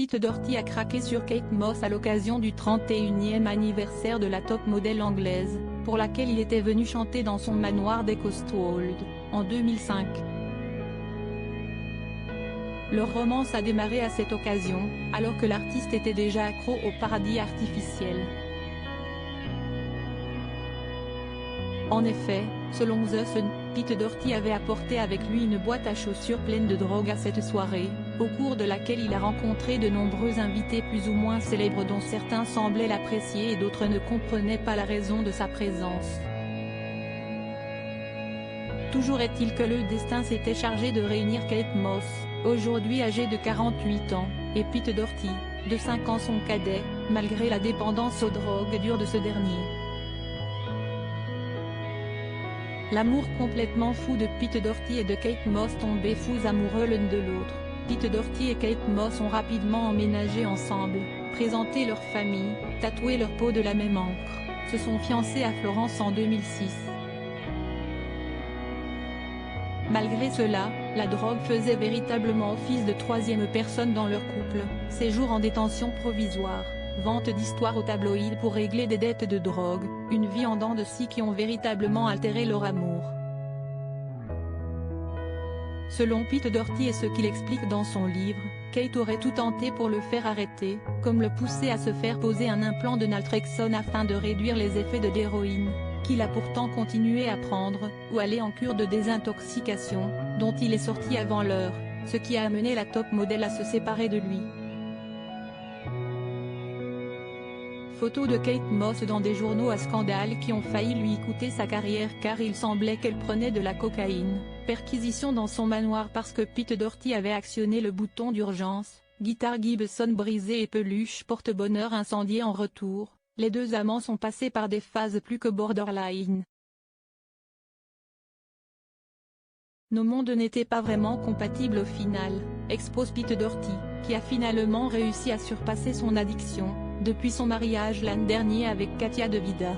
Pete Doherty a craqué sur Kate Moss à l'occasion du 31e anniversaire de la top modèle anglaise, pour laquelle il était venu chanter dans son manoir d'Eccleswold, en 2005. Leur romance a démarré à cette occasion, alors que l'artiste était déjà accro au paradis artificiel. En effet, selon The Sun, Pete Doherty avait apporté avec lui une boîte à chaussures pleine de drogue à cette soirée, au cours de laquelle il a rencontré de nombreux invités plus ou moins célèbres dont certains semblaient l'apprécier et d'autres ne comprenaient pas la raison de sa présence. Toujours est-il que le destin s'était chargé de réunir Kate Moss, aujourd'hui âgée de 48 ans, et Pete Doherty, de 5 ans son cadet, malgré la dépendance aux drogues dures de ce dernier. L'amour complètement fou de Pete Doherty et de Kate Moss tombaient fous amoureux l'un de l'autre. Pete Doherty et Kate Moss ont rapidement emménagé ensemble, présenté leur famille, tatoué leur peau de la même encre, se sont fiancés à Florence en 2006. Malgré cela, la drogue faisait véritablement office de troisième personne dans leur couple, séjour en détention provisoire, vente d'histoires aux tabloïds pour régler des dettes de drogue, une vie en dents de scie qui ont véritablement altéré leur amour. Selon Pete Doherty et ce qu'il explique dans son livre, Kate aurait tout tenté pour le faire arrêter, comme le pousser à se faire poser un implant de naltrexone afin de réduire les effets de l'héroïne, qu'il a pourtant continué à prendre, ou aller en cure de désintoxication, dont il est sorti avant l'heure, ce qui a amené la top modèle à se séparer de lui. Photos de Kate Moss dans des journaux à scandale qui ont failli lui coûter sa carrière car il semblait qu'elle prenait de la cocaïne, perquisition dans son manoir parce que Pete Doherty avait actionné le bouton d'urgence, guitare Gibson brisée et peluche porte-bonheur incendiée en retour, les deux amants sont passés par des phases plus que borderline. Nos mondes n'étaient pas vraiment compatibles au final, expose Pete Doherty, qui a finalement réussi à surpasser son addiction, depuis son mariage l'an dernier avec Katia De Vida.